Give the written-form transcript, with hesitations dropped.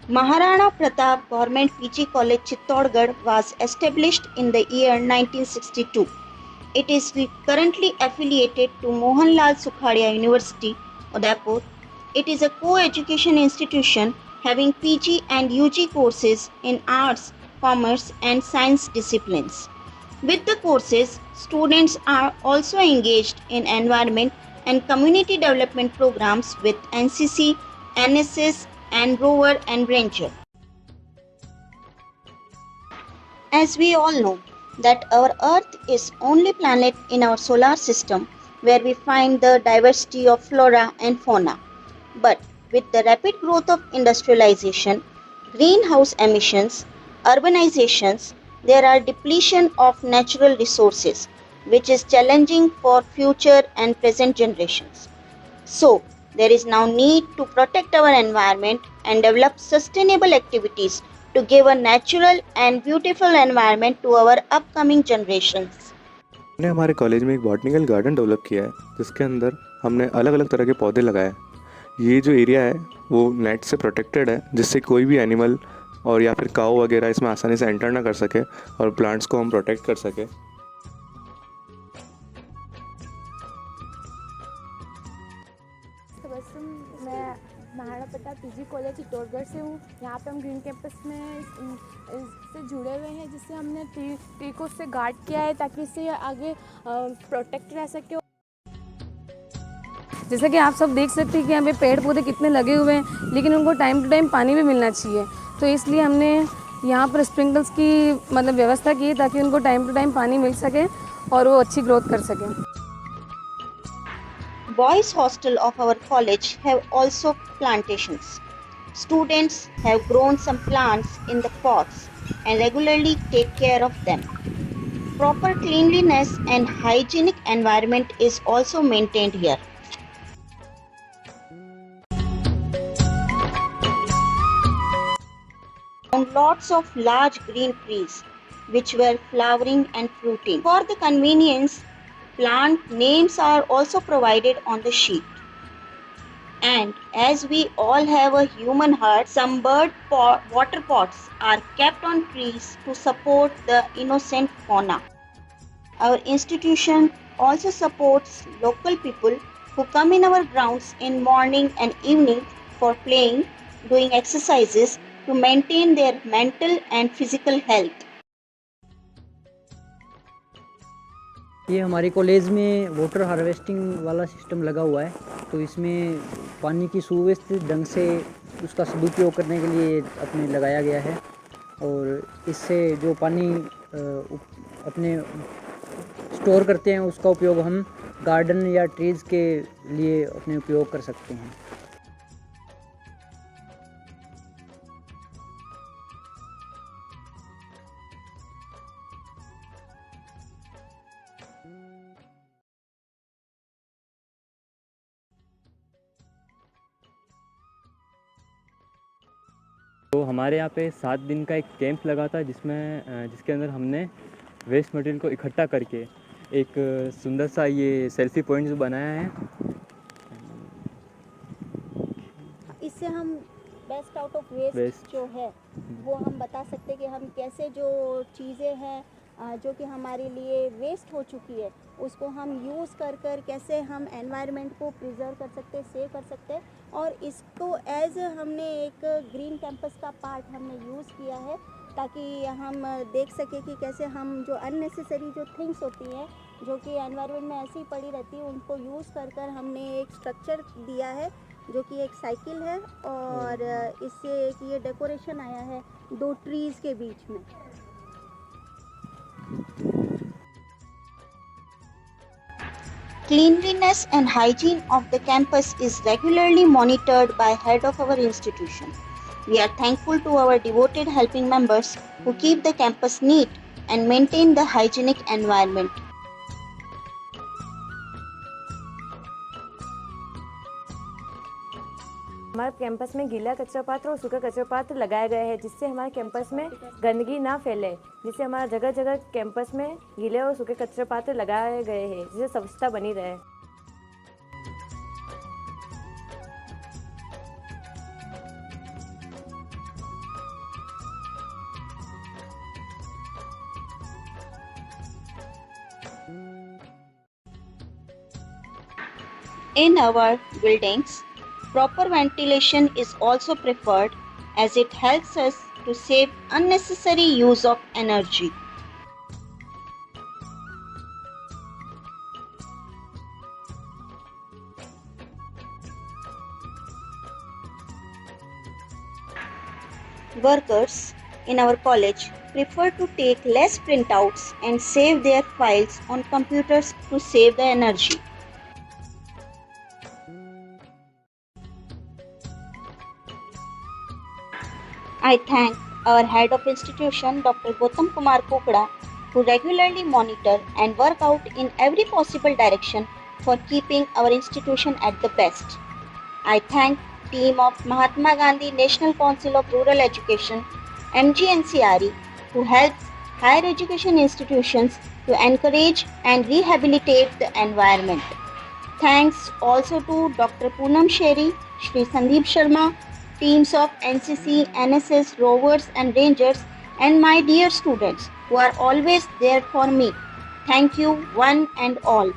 Maharana Pratap Government PG College Chittorgarh was established in the year 1962. It is currently affiliated to Mohanlal Sukhadia University, Udaipur. It is a co-education institution having PG and UG courses in arts, commerce and science disciplines. With the courses, students are also engaged in environment and community development programs with NCC, NSS and Rover and Ranger. As we all know that our Earth is only planet in our solar system where we find the diversity of flora and fauna. But with the rapid growth of industrialization, greenhouse emissions, urbanizations, there are depletion of natural resources which is challenging for future and present generations. So, there is now need to protect our environment and develop sustainable activities to give a natural and beautiful environment to our upcoming generations. हमने हमारे college में एक botanical garden develop किया है जिसके अंदर हमने अलग अलग तरह के पौधे लगाए हैं। ये जो एरिया है वो नेट से प्रोटेक्टेड है जिससे कोई भी एनिमल और या फिर काऊ वगैरह इसमें आसानी से एंटर ना कर सके और प्लांट्स को हम प्रोटेक्ट कर सके। तबस्सुम, मैं महाराणा प्रताप पीजी कॉलेज चित्तौड़गढ़ से हूँ। यहाँ पे हम ग्रीन कैंपस में इससे जुड़े हुए हैं जिससे हमने ट्री को उससे गार्ड किया है ताकि इससे आगे प्रोटेक्ट रह सके। जैसे कि आप सब देख सकते हैं कि यहाँ पे पेड़ पौधे कितने लगे हुए हैं लेकिन उनको टाइम टू टाइम पानी भी मिलना चाहिए, तो इसलिए हमने यहाँ पर स्प्रिंकल्स की व्यवस्था की ताकि उनको टाइम टू टाइम पानी मिल सके और वो अच्छी ग्रोथ कर सकें। Boys hostel of our college have also plantations. Students have grown some plants in the pots and regularly take care of them. Proper cleanliness and hygienic environment is also maintained here. Found lots of large green trees which were flowering and fruiting. For the convenience, plant names are also provided on the sheet. And as we all have a human heart, some water pots are kept on trees to support the innocent fauna. Our institution also supports local people who come in our grounds in morning and evening for playing, doing exercises to maintain their mental and physical health. ये हमारे college में water harvesting वाला system लगा हुआ है, तो इसमें पानी की सुव्यवस्थित ढंग से उसका सदुपयोग करने के लिए अपने लगाया गया है और इससे जो पानी अपने स्टोर करते हैं उसका उपयोग हम गार्डन या ट्रीज़ के लिए अपने उपयोग कर सकते हैं। तो हमारे यहाँ पे 7 दिन का एक कैंप लगा था जिसके अंदर हमने वेस्ट मटेरियल को इकट्ठा करके एक सुंदर सा ये सेल्फी पॉइंट बनाया है। इससे हम बेस्ट आउट ऑफ वेस्ट जो है वो हम बता सकते हैं कि हम कैसे जो चीज़ें हैं जो कि हमारे लिए वेस्ट हो चुकी है उसको हम यूज़ कर कैसे हम एनवायरनमेंट को प्रिजर्व कर सकते हैं, सेव कर सकते हैं और इसको एज हमने एक ग्रीन कैंपस का पार्ट हमने यूज़ किया है ताकि हम देख सकें कि कैसे हम जो अननेसेसरी जो थिंग्स होती हैं जो कि एनवायरनमेंट में ऐसे ही पड़ी रहती है उनको यूज़ कर हमने एक स्ट्रक्चर दिया है जो कि एक साइकिल है और इससे एक ये डेकोरेशन आया है 2 ट्रीज़ के बीच में। Cleanliness and hygiene of the campus is regularly monitored by head of our institution. We are thankful to our devoted helping members who keep the campus neat and maintain the hygienic environment. हमारे campus में गीला कचरा पात्र और सूखा कचरा पात्र लगाए गए हैं जिससे हमारे कैंपस में गंदगी ना फैले, जिससे हमारा जगह जगह कैंपस में गीले और सूखे कचरा पात्र लगाए गए हैं जिससे स्वच्छता बनी रहे। In our buildings, proper ventilation is also preferred as it helps us to save unnecessary use of energy. Workers in our college prefer to take less printouts and save their files on computers to save the energy. I thank our head of institution, Dr. Gautam Kumar Kokda, who regularly monitor and work out in every possible direction for keeping our institution at the best. I thank team of Mahatma Gandhi National Council of Rural Education, MGNCRE, who helps higher education institutions to encourage and rehabilitate the environment. Thanks also to Dr. Poonam Sherry, Shri Sandeep Sharma, teams of NCC, NSS, Rovers and Rangers, and my dear students who are always there for me. Thank you one and all.